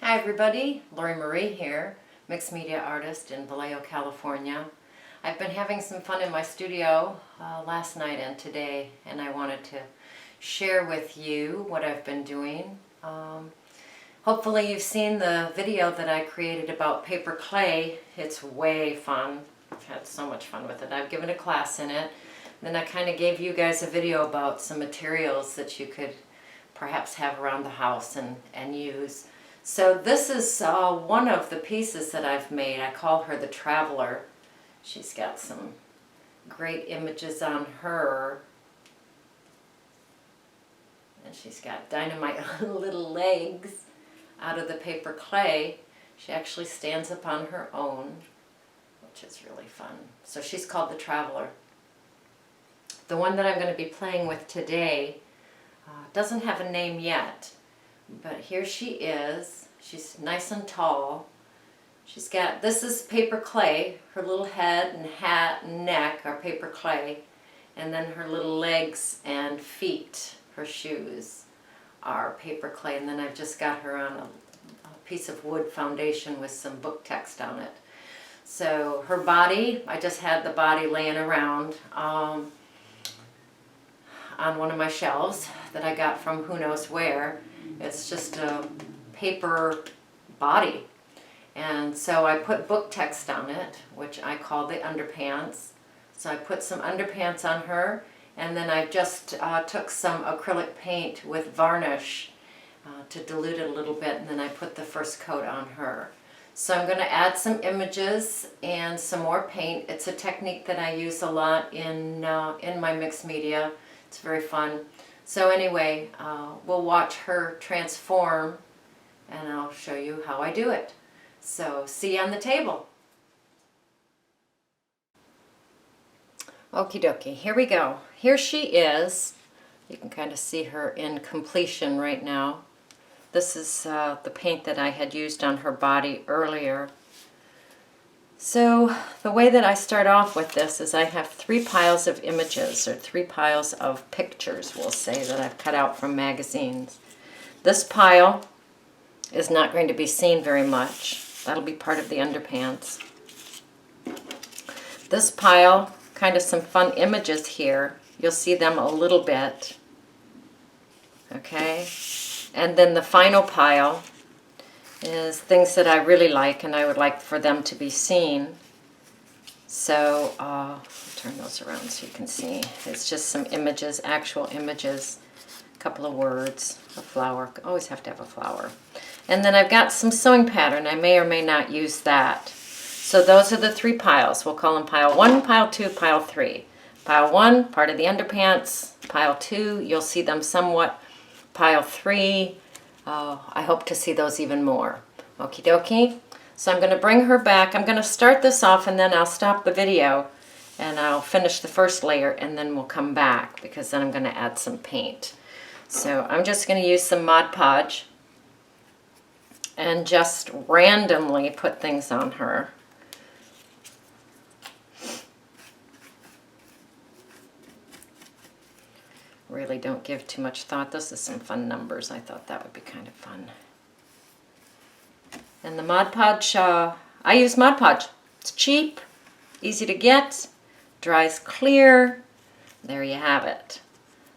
Hi everybody, Lori Marie here, mixed media artist in Vallejo, California. I've been having some fun in my studio last night and today, and I wanted to share with you what I've been doing. Hopefully you've seen the video that I created about paper clay. It's way fun. I've had so much fun with it. I've given a class in it. Then I kind of gave you guys a video about some materials that you could perhaps have around the house and use. So this is one of the pieces that I've made. I call her the Traveler. She's got some great images on her. And she's got dynamite little legs out of the paper clay. She actually stands up on her own, which is really fun. So she's called the Traveler. The one that I'm going to be playing with today doesn't have a name yet. But here she is. She's nice and tall. She's got, this is paper clay. Her little head and hat and neck are paper clay. And then her little legs and feet, her shoes, are paper clay. And then I've just got her on a piece of wood foundation with some book text on it. So her body, I just had the body laying around on one of my shelves that I got from who knows where. It's just a paper body. And so I put book text on it, which I call the underpants. So I put some underpants on her, and then I just took some acrylic paint with varnish to dilute it a little bit, and then I put the first coat on her. So I'm going to add some images and some more paint. It's a technique that I use a lot in my mixed media. It's very fun. So anyway, we'll watch her transform, and I'll show you how I do it. So see you on the table. Okie dokie, here we go. Here she is. You can kind of see her in completion right now. This is the paint that I had used on her body earlier. So the way that I start off with this is I have 3 piles of images, or 3 piles of pictures, we'll say, that I've cut out from magazines. This pile is not going to be seen very much. That'll be part of the underpants. This pile, kind of some fun images here. You'll see them a little bit. Okay? And then the final pile is things that I really like and I would like for them to be seen. So I'll turn those around so you can see. It's just some images, actual images, a couple of words, a flower. Always have to have a flower. And then I've got some sewing pattern. I may or may not use that. So those are the 3 piles. We'll call them pile 1, pile 2, pile 3. Pile 1, part of the underpants. Pile 2, you'll see them somewhat. Pile 3, I hope to see those even more. Okie dokie. So I'm going to bring her back. I'm going to start this off and then I'll stop the video and I'll finish the first layer and then we'll come back because then I'm going to add some paint. So I'm just going to use some Mod Podge and just randomly put things on her. Really don't give too much thought. This is some fun numbers. I thought that would be kind of fun. And the Mod Podge, I use Mod Podge. It's cheap, easy to get, dries clear. There you have it.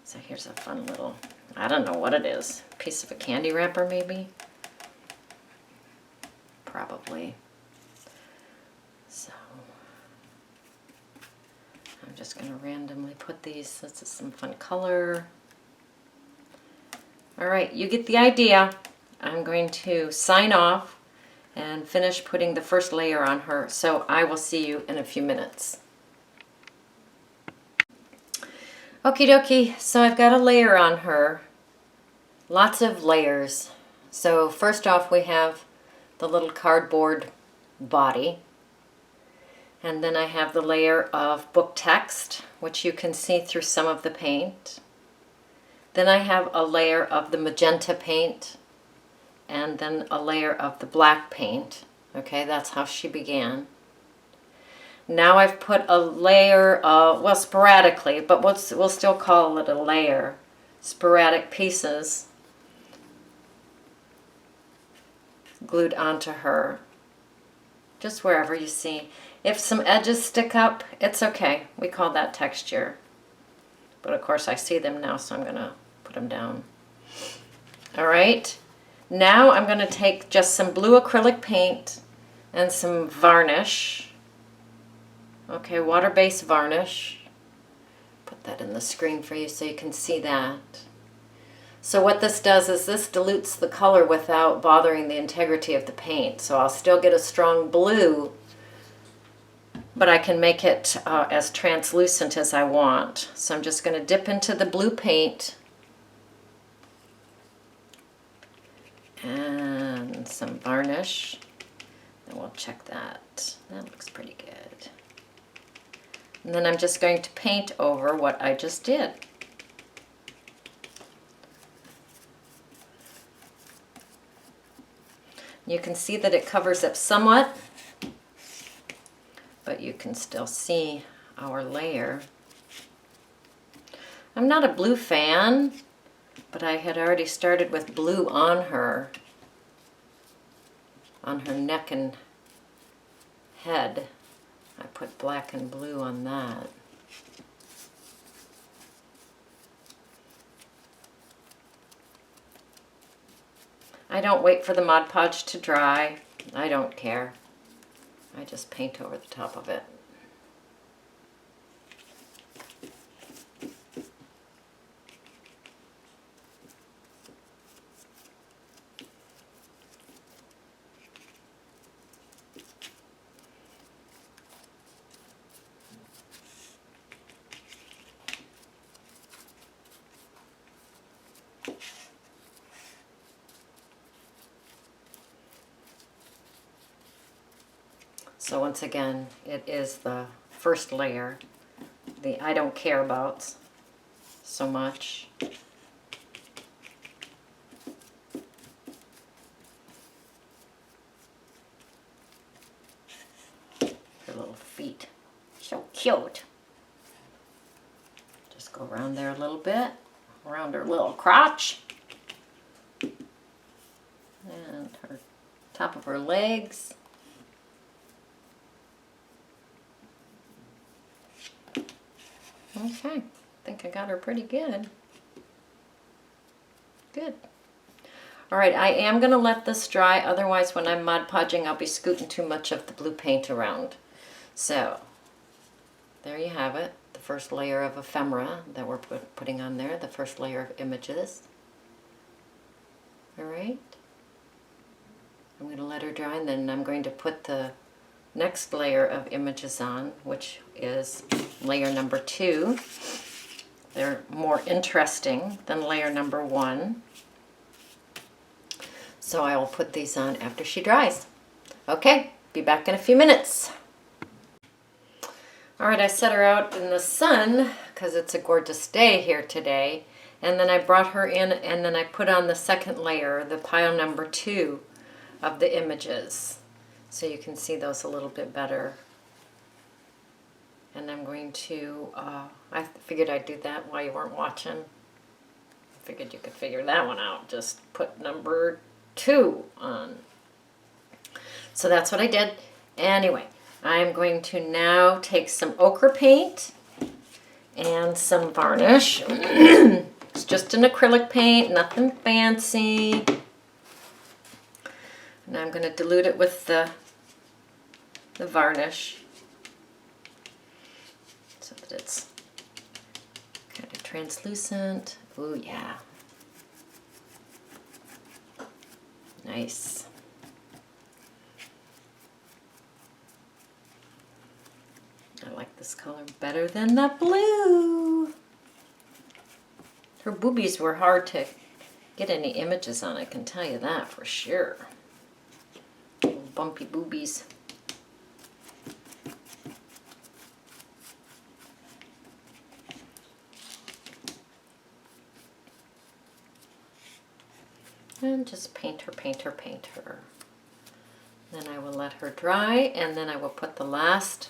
So here's a fun little, I don't know what it is, piece of a candy wrapper maybe? Probably. So I'm just going to randomly put these. This is some fun color. Alright, you get the idea. I'm going to sign off and finish putting the first layer on her. So I will see you in a few minutes. Okie dokie, so I've got a layer on her. Lots of layers. So first off we have the little cardboard body. And then I have the layer of book text, which you can see through some of the paint. Then I have a layer of the magenta paint, and then a layer of the black paint. Okay, that's how she began. Now I've put a layer of, well, sporadically, but we'll still call it a layer, sporadic pieces glued onto her. Just wherever you see. If some edges stick up, it's okay. We call that texture. But of course I see them now, so I'm gonna put them down. All right, now I'm gonna take just some blue acrylic paint and some varnish. Okay, water-based varnish. Put that in the screen for you so you can see that. So what this does is this dilutes the color without bothering the integrity of the paint. So I'll still get a strong blue, but I can make it as translucent as I want. So I'm just going to dip into the blue paint and some varnish. And we'll check that. That looks pretty good. And then I'm just going to paint over what I just did. You can see that it covers up somewhat, but you can still see our layer. I'm not a blue fan, but I had already started with blue on her neck and head. I put black and blue on that. I don't wait for the Mod Podge to dry. I don't care. I just paint over the top of it. So once again, it is the first layer, the I don't care about so much. Her little feet, so cute. Just go around there a little bit, around her little crotch, and her top of her legs. Okay, I think I got her pretty good. Good. All right, I am going to let this dry, otherwise when I'm Mod Podging I'll be scooting too much of the blue paint around. So, there you have it, the first layer of ephemera that we're putting on there, the first layer of images. All right, I'm going to let her dry, and then I'm going to put the next layer of images on, which is layer number 2. They're more interesting than layer number 1. So I will put these on after she dries. Okay, be back in a few minutes. All right, I set her out in the sun because it's a gorgeous day here today. And then I brought her in, and then I put on the second layer, the pile number 2 of the images. So you can see those a little bit better. And I'm going to, I figured I'd do that while you weren't watching. I figured you could figure that one out. Just put number 2 on. So that's what I did. Anyway, I'm going to now take some ochre paint and some varnish. It's just an acrylic paint, nothing fancy. And I'm going to dilute it with the varnish so that it's kind of translucent. Ooh, yeah. Nice. I like this color better than the blue. Her boobies were hard to get any images on, I can tell you that for sure. Little bumpy boobies. And just paint her, paint her, paint her. Then I will let her dry, and then I will put the last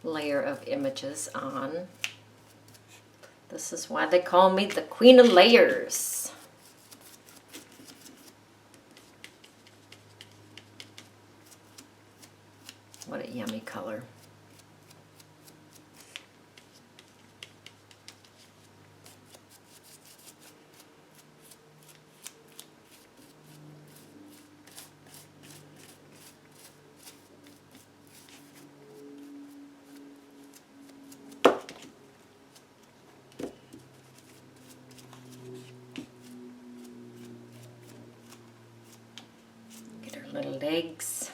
layer of images on. This is why they call me the Queen of Layers. What a yummy color. Get her little legs,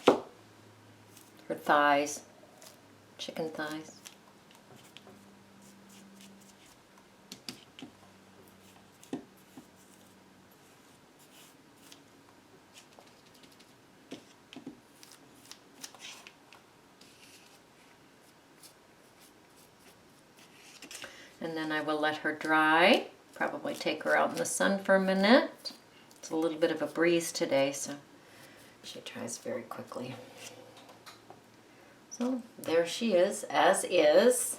her thighs, chicken thighs. And then I will let her dry. Probably take her out in the sun for a minute. It's a little bit of a breeze today, so she dries very quickly. So there she is, as is.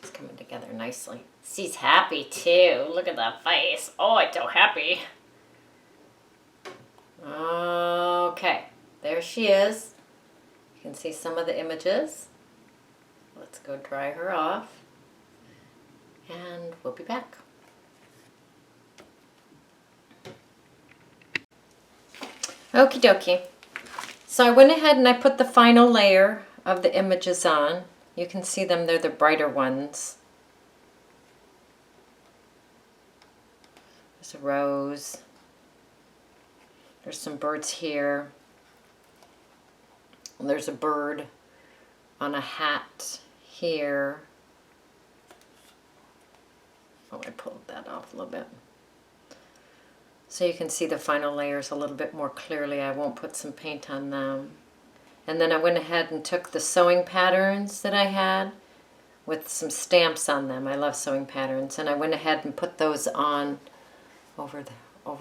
She's coming together nicely. She's happy too. Look at that face. Oh, it's so happy. Okay, there she is. You can see some of the images. Let's go dry her off, and we'll be back. Okie dokie. So I went ahead and I put the final layer of the images on. You can see them, they're the brighter ones. There's a rose. There's some birds here. And there's a bird on a hat here. Oh, I pulled that off a little bit. So you can see the final layers a little bit more clearly. I won't put some paint on them. And then I went ahead and took the sewing patterns that I had with some stamps on them. I love sewing patterns. And I went ahead and put those on over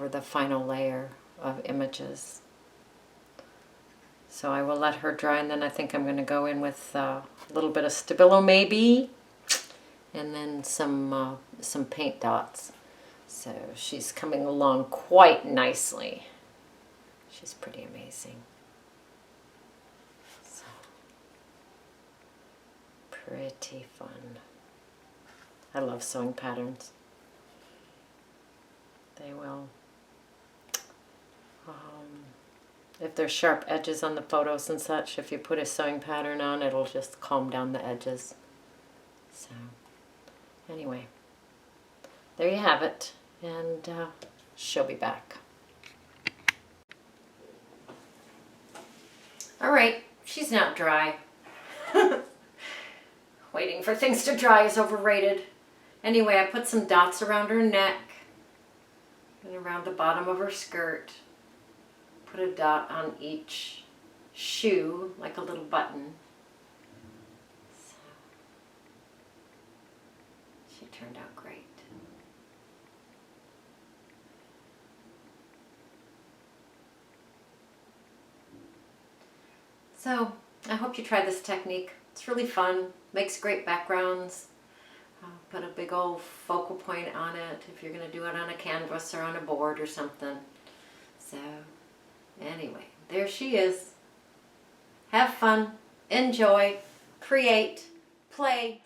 the final layer of images. So I will let her dry, and then I think I'm going to go in with a little bit of Stabilo maybe, and then some paint dots. So she's coming along quite nicely. She's pretty amazing. So, pretty fun. I love sewing patterns. They will, if there's sharp edges on the photos and such, if you put a sewing pattern on, it'll just calm down the edges. So, anyway, there you have it, and she'll be back. All right, she's not dry. Waiting for things to dry is overrated. Anyway, I put some dots around her neck and around the bottom of her skirt. Put a dot on each shoe, like a little button. So, she turned out great. So, I hope you try this technique. It's really fun, makes great backgrounds. Put a big old focal point on it if you're going to do it on a canvas or on a board or something. So, anyway, there she is. Have fun, enjoy, create, play.